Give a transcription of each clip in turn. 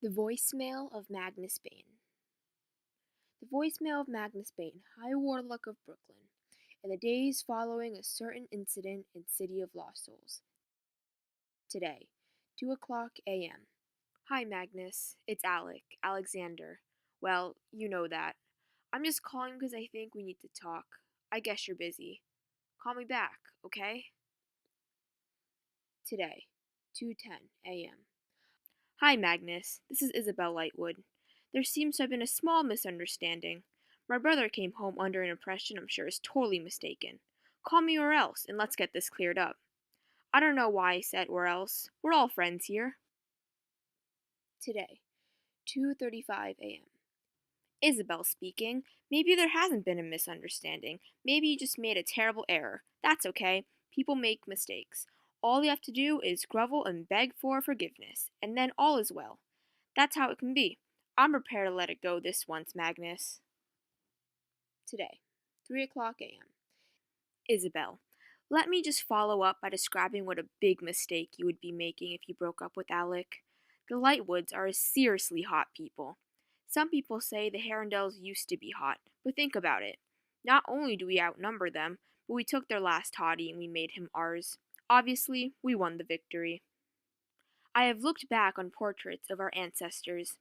The voicemail of Magnus Bane. The voicemail of Magnus Bane, High Warlock of Brooklyn, in the days following a certain incident in City of Lost Souls. Today, 2 o'clock a.m. Hi, Magnus. It's Alexander. Well, you know that. I'm just calling because I think we need to talk. I guess you're busy. Call me back, okay? Today, 2:10 a.m. Hi, Magnus. This is Isabel Lightwood. There seems to have been a small misunderstanding. My brother came home under an impression I'm sure is totally mistaken. Call me or else, and let's get this cleared up. I don't know why I said or else. We're all friends here. Today, 2:35 a.m. Isabel speaking. Maybe there hasn't been a misunderstanding. Maybe you just made a terrible error. That's okay. People make mistakes. All you have to do is grovel and beg for forgiveness, and then all is well. That's how it can be. I'm prepared to let it go this once, Magnus. Today, 3 o'clock a.m. Isabel, let me just follow up by describing what a big mistake you would be making if you broke up with Alec. The Lightwoods are a seriously hot people. Some people say the Herondales used to be hot, but think about it. Not only do we outnumber them, but we took their last hottie and we made him ours. Obviously, we won the victory. I have looked back on portraits of our ancestors.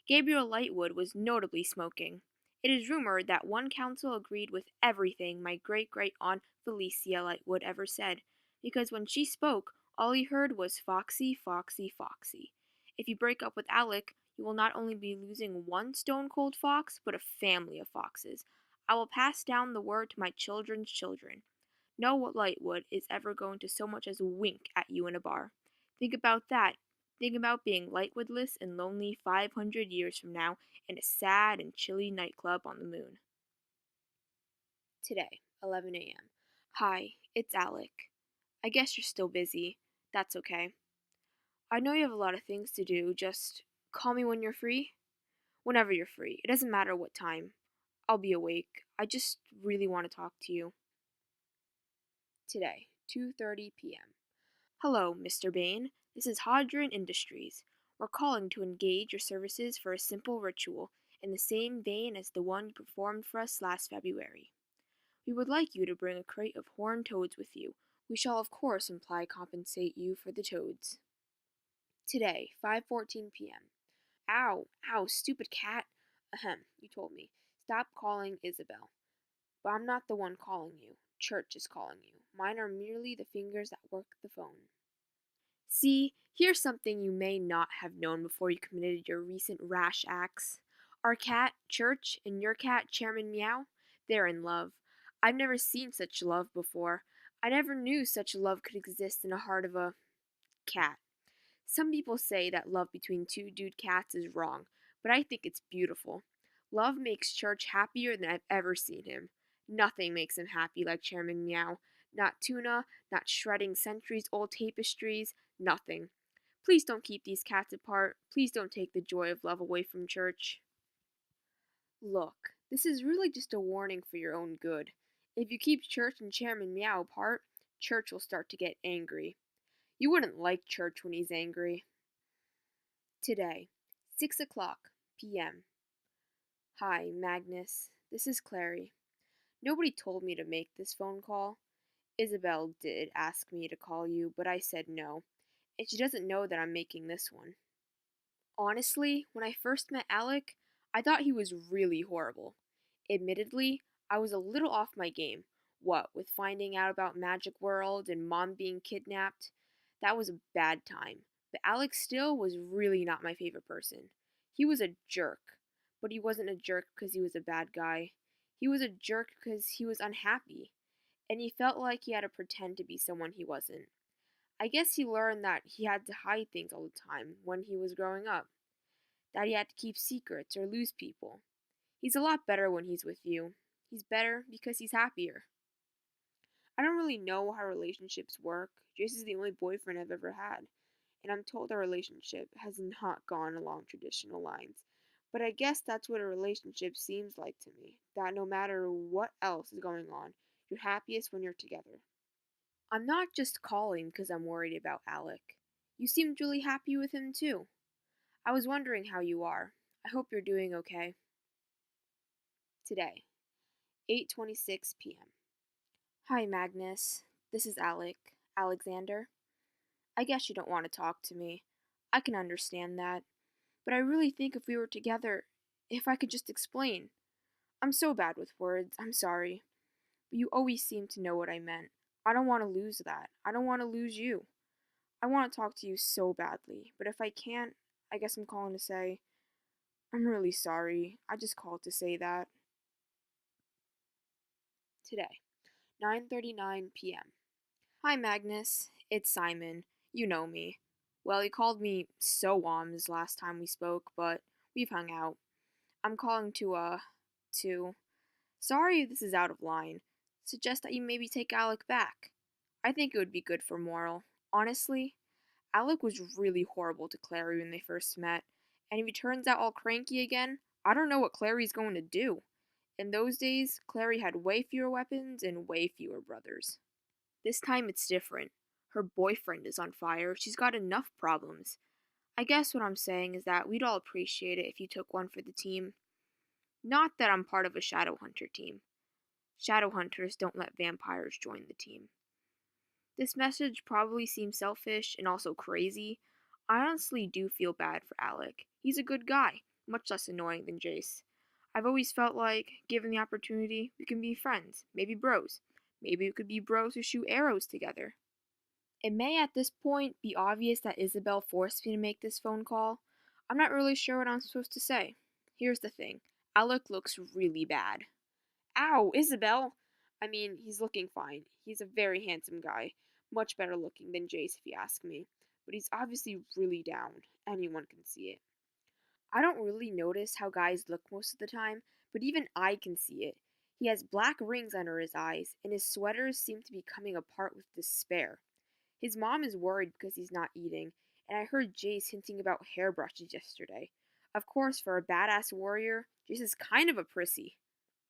Gabriel Lightwood was notably smoking. It is rumored that one council agreed with everything my great-great-aunt Felicia Lightwood ever said, because when she spoke, all he heard was Foxy, Foxy, Foxy. If you break up with Alec, you will not only be losing one stone-cold fox, but a family of foxes. I will pass down the word to my children's children. No Lightwood is ever going to so much as wink at you in a bar. Think about that. Think about being Lightwoodless and lonely 500 years from now in a sad and chilly nightclub on the moon. Today, 11 a.m. Hi, it's Alec. I guess you're still busy. That's okay. I know you have a lot of things to do. Just call me when you're free. Whenever you're free. It doesn't matter what time. I'll be awake. I just really want to talk to you. Today, 2:30 p.m. Hello, Mr. Bane. This is Hadron Industries. We're calling to engage your services for a simple ritual in the same vein as the one you performed for us last February. We would like you to bring a crate of horned toads with you. We shall of course compensate you for the toads. Today, 5:14 p.m. Ow, ow, stupid cat. Ahem, you told me. Stop calling Isabel. But I'm not the one calling you. Church is calling you. Mine are merely the fingers that work the phone. See, here's something you may not have known before you committed your recent rash acts. Our cat, Church, and your cat, Chairman Meow, they're in love. I've never seen such love before. I never knew such love could exist in the heart of a cat. Some people say that love between two dude cats is wrong, but I think it's beautiful. Love makes Church happier than I've ever seen him. Nothing makes him happy like Chairman Meow. Not tuna, not shredding centuries-old tapestries, nothing. Please don't keep these cats apart. Please don't take the joy of love away from Church. Look, this is really just a warning for your own good. If you keep Church and Chairman Meow apart, Church will start to get angry. You wouldn't like Church when he's angry. Today, 6 o'clock p.m. Hi, Magnus. This is Clare. Nobody told me to make this phone call. Isabel did ask me to call you, but I said no, and she doesn't know that I'm making this one. Honestly, when I first met Alec, I thought he was really horrible. Admittedly, I was a little off my game. What, with finding out about Magic World and Mom being kidnapped? That was a bad time. But Alec still was really not my favorite person. He was a jerk. But he wasn't a jerk because he was a bad guy. He was a jerk because he was unhappy. And he felt like he had to pretend to be someone he wasn't. I guess he learned that he had to hide things all the time when he was growing up. That he had to keep secrets or lose people. He's a lot better when he's with you. He's better because he's happier. I don't really know how relationships work. Jace is the only boyfriend I've ever had, and I'm told our relationship has not gone along traditional lines. But I guess that's what a relationship seems like to me, that no matter what else is going on, you're happiest when you're together. I'm not just calling because I'm worried about Alec. You seemed really happy with him too. I was wondering how you are. I hope you're doing okay. Today, 8:26 p.m. Hi, Magnus. This is Alexander. I guess you don't want to talk to me. I can understand that. But I really think if we were together, if I could just explain. I'm so bad with words. I'm sorry. But you always seem to know what I meant. I don't want to lose that. I don't want to lose you. I want to talk to you so badly. But if I can't, I guess I'm calling to say, I'm really sorry. I just called to say that. Today, 9:39 p.m. Hi, Magnus. It's Simon. You know me. Well, he called me so last time we spoke, but we've hung out. I'm calling to. Sorry if this is out of line. Suggest that you maybe take Alec back. I think it would be good for moral. Honestly, Alec was really horrible to Clary when they first met, and if he turns out all cranky again, I don't know what Clary's going to do. In those days, Clary had way fewer weapons and way fewer brothers. This time it's different. Her boyfriend is on fire. She's got enough problems. I guess what I'm saying is that we'd all appreciate it if you took one for the team. Not that I'm part of a Shadowhunter team. Shadowhunters don't let vampires join the team. This message probably seems selfish and also crazy. I honestly do feel bad for Alec. He's a good guy, much less annoying than Jace. I've always felt like, given the opportunity, we can be friends, maybe bros. Maybe we could be bros who shoot arrows together. It may at this point be obvious that Isabel forced me to make this phone call. I'm not really sure what I'm supposed to say. Here's the thing. Alec looks really bad. Ow, Isabel! I mean, he's looking fine. He's a very handsome guy. Much better looking than Jace, if you ask me. But he's obviously really down. Anyone can see it. I don't really notice how guys look most of the time, but even I can see it. He has black rings under his eyes, and his sweaters seem to be coming apart with despair. His mom is worried because he's not eating, and I heard Jace hinting about hairbrushes yesterday. Of course, for a badass warrior, Jace is kind of a prissy.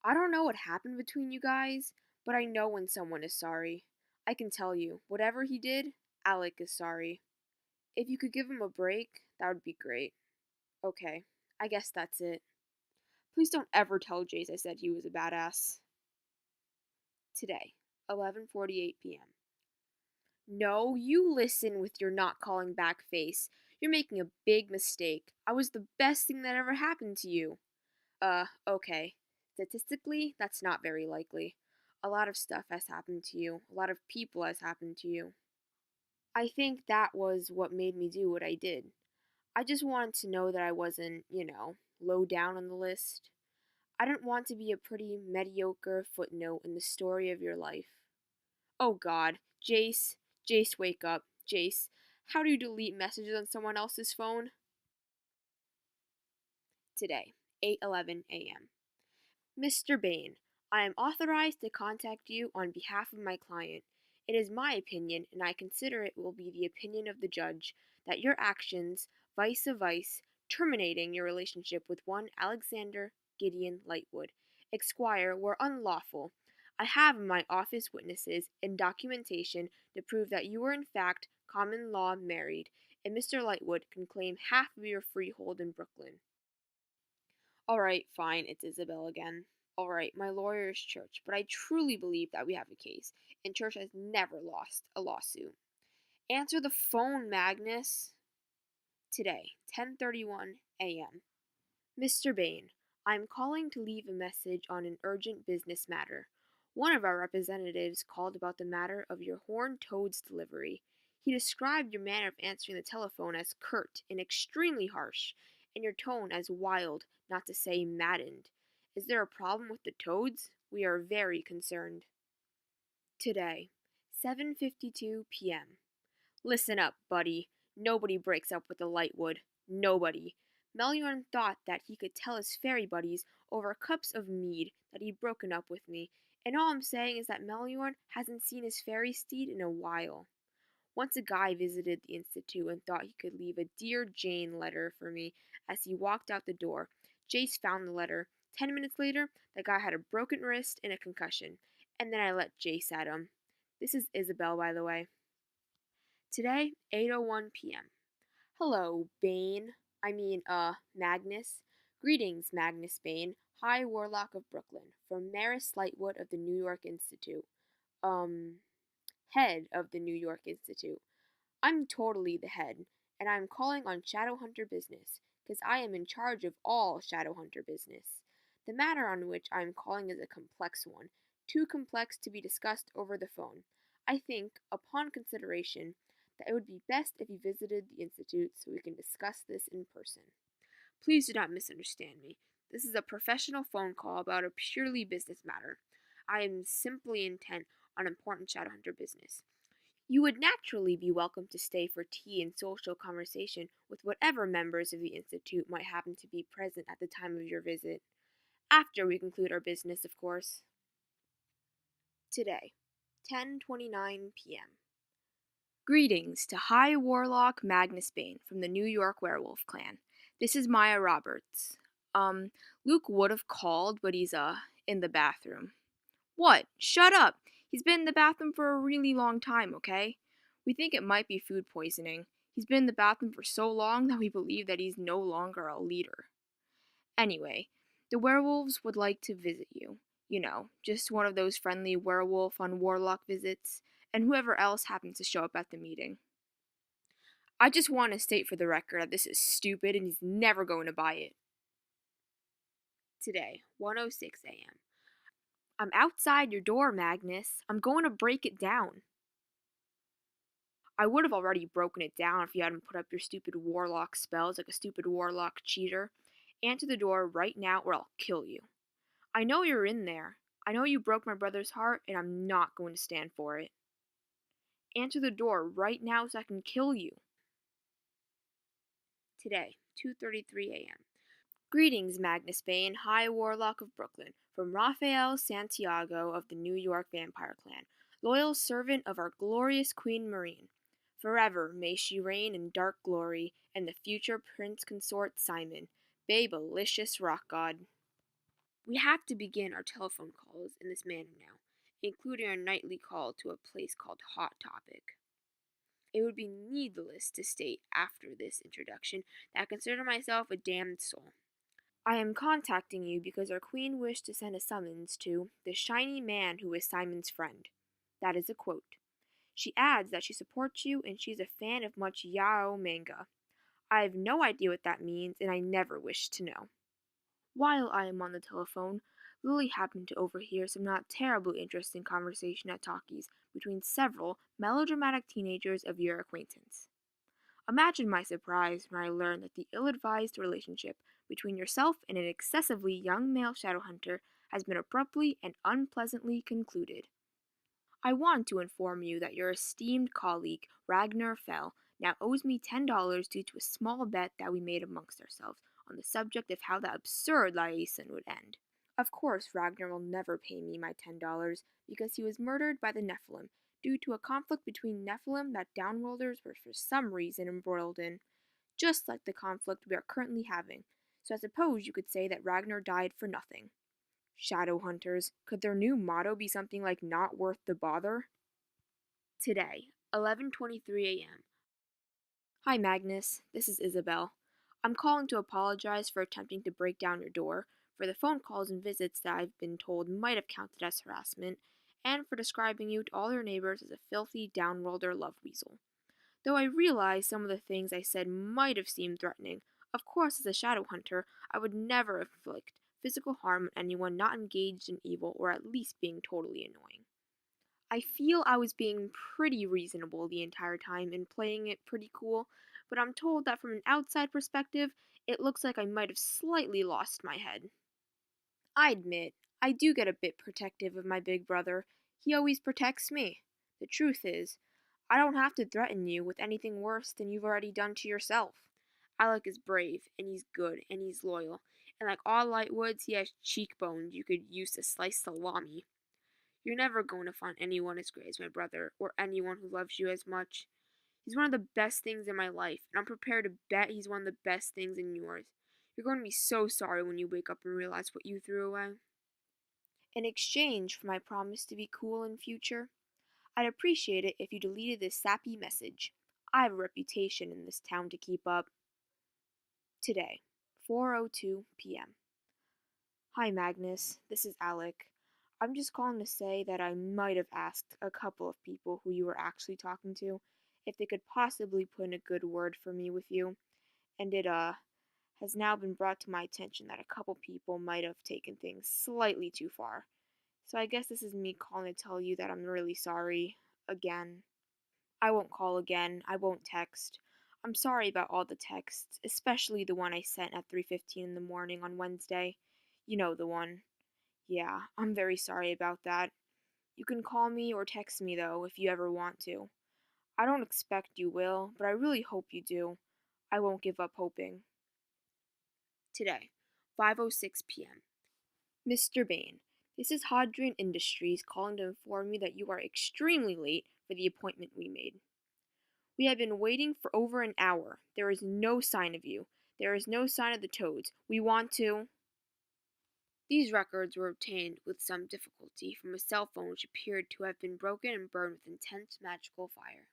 I don't know what happened between you guys, but I know when someone is sorry. I can tell you, whatever he did, Alec is sorry. If you could give him a break, that would be great. Okay, I guess that's it. Please don't ever tell Jace I said he was a badass. Today, 11:48 p.m. No, you listen with your not calling back face. You're making a big mistake. I was the best thing that ever happened to you. Okay. Statistically, that's not very likely. A lot of stuff has happened to you. A lot of people has happened to you. I think that was what made me do what I did. I just wanted to know that I wasn't, low down on the list. I didn't want to be a pretty mediocre footnote in the story of your life. Oh God, Jace, Jace, wake up. Jace, how do you delete messages on someone else's phone? Today, 8:11 a.m. Mr. Bane, I am authorized to contact you on behalf of my client. It is my opinion, and I consider it will be the opinion of the judge, that your actions, vice a vice, terminating your relationship with one Alexander Gideon Lightwood, Esquire, were unlawful. I have in my office witnesses and documentation to prove that you were in fact common law married, and Mr. Lightwood can claim half of your freehold in Brooklyn. Alright, fine, it's Isabel again. Alright, my lawyer is Church, but I truly believe that we have a case, and Church has never lost a lawsuit. Answer the phone, Magnus. Today, 10:31 a.m. Mr. Bane, I am calling to leave a message on an urgent business matter. One of our representatives called about the matter of your horned toads delivery. He described your manner of answering the telephone as curt and extremely harsh, and your tone as wild, not to say maddened. Is there a problem with the toads? We are very concerned. Today, 7:52 p.m. Listen up, buddy. Nobody breaks up with a Lightwood. Nobody. Meliorn thought that he could tell his fairy buddies over cups of mead that he'd broken up with me, and all I'm saying is that Meliorn hasn't seen his fairy steed in a while. Once a guy visited the Institute and thought he could leave a Dear Jane letter for me as he walked out the door. Jace found the letter. 10 minutes later, the guy had a broken wrist and a concussion, and then I let Jace at him. This is Isabel, by the way. Today, 8:01 p.m. Hello, Bane. Magnus. Greetings, Magnus Bane, High Warlock of Brooklyn, from Maris Lightwood of the New York Institute. Um, Head of the New York Institute. I'm totally the head, and I'm calling on Shadowhunter business, because I am in charge of all Shadowhunter business. The matter on which I am calling is a complex one, too complex to be discussed over the phone. I think, upon consideration, that it would be best if you visited the Institute so we can discuss this in person. Please do not misunderstand me. This is a professional phone call about a purely business matter. I am simply intent on important Shadowhunter business. You would naturally be welcome to stay for tea and social conversation with whatever members of the Institute might happen to be present at the time of your visit. After we conclude our business, of course. Today, 10:29 p.m. Greetings to High Warlock Magnus Bane from the New York Werewolf Clan. This is Maya Roberts. Luke would have called, but he's, in the bathroom. What? Shut up! He's been in the bathroom for a really long time, okay? We think it might be food poisoning. He's been in the bathroom for so long that we believe that he's no longer a leader. Anyway, the werewolves would like to visit you. You know, just one of those friendly werewolf on warlock visits, and whoever else happens to show up at the meeting. I just want to state for the record that this is stupid and he's never going to buy it. Today, 1:06 a.m. I'm outside your door, Magnus. I'm going to break it down. I would have already broken it down if you hadn't put up your stupid warlock spells like a stupid warlock cheater. Answer the door right now or I'll kill you. I know you're in there. I know you broke my brother's heart and I'm not going to stand for it. Answer the door right now so I can kill you. Today, 2:33 a.m. Greetings, Magnus Bane, High Warlock of Brooklyn, from Raphael Santiago of the New York Vampire Clan, loyal servant of our glorious Queen Maureen. Forever may she reign in dark glory, and the future prince consort Simon, babelicious rock god. We have to begin our telephone calls in this manner now, including our nightly call to a place called Hot Topic. It would be needless to state after this introduction that I consider myself a damned soul. I am contacting you because our queen wished to send a summons to the shiny man who is Simon's friend. That is a quote. She adds that she supports you and she's a fan of much Yao manga. I have no idea what that means and I never wish to know. While I am on the telephone, Lily happened to overhear some not terribly interesting conversation at Talkies between several melodramatic teenagers of your acquaintance. Imagine my surprise when I learned that the ill-advised relationship between yourself and an excessively young male shadowhunter has been abruptly and unpleasantly concluded. I want to inform you that your esteemed colleague, Ragnar Fell, now owes me $10 due to a small bet that we made amongst ourselves on the subject of how that absurd liaison would end. Of course, Ragnar will never pay me my $10 because he was murdered by the Nephilim due to a conflict between Nephilim that Downworlders were for some reason embroiled in, just like the conflict we are currently having, so I suppose you could say that Ragnar died for nothing. Shadowhunters, could their new motto be something like not worth the bother? Today, 11:23 a.m. Hi Magnus, this is Isabel. I'm calling to apologize for attempting to break down your door, for the phone calls and visits that I've been told might have counted as harassment, and for describing you to all your neighbors as a filthy downworlder love weasel. Though I realize some of the things I said might have seemed threatening, of course as a shadow hunter, I would never inflict physical harm on anyone not engaged in evil or at least being totally annoying. I feel I was being pretty reasonable the entire time and playing it pretty cool, but I'm told that from an outside perspective, it looks like I might have slightly lost my head. I admit, I do get a bit protective of my big brother. He always protects me. The truth is, I don't have to threaten you with anything worse than you've already done to yourself. Alec is brave, and he's good, and he's loyal, and like all Lightwoods, he has cheekbones you could use to slice salami. You're never going to find anyone as great as my brother, or anyone who loves you as much. He's one of the best things in my life, and I'm prepared to bet he's one of the best things in yours. You're going to be so sorry when you wake up and realize what you threw away. In exchange for my promise to be cool in future, I'd appreciate it if you deleted this sappy message. I have a reputation in this town to keep up. Today, 4:02 p.m. Hi Magnus, this is Alec. I'm just calling to say that I might have asked a couple of people who you were actually talking to if they could possibly put in a good word for me with you, and it has now been brought to my attention that a couple people might have taken things slightly too far. So I guess this is me calling to tell you that I'm really sorry again. I won't call again. I won't text. I'm sorry about all the texts, especially the one I sent at 3:15 in the morning on Wednesday. You know the one. Yeah, I'm very sorry about that. You can call me or text me though if you ever want to. I don't expect you will, but I really hope you do. I won't give up hoping. Today, 5:06 p.m. Mr. Bane, this is Hadrian Industries calling to inform you that you are extremely late for the appointment we made. We have been waiting for over an hour. There is no sign of you. There is no sign of the toads. We want to. These records were obtained with some difficulty from a cell phone which appeared to have been broken and burned with intense magical fire.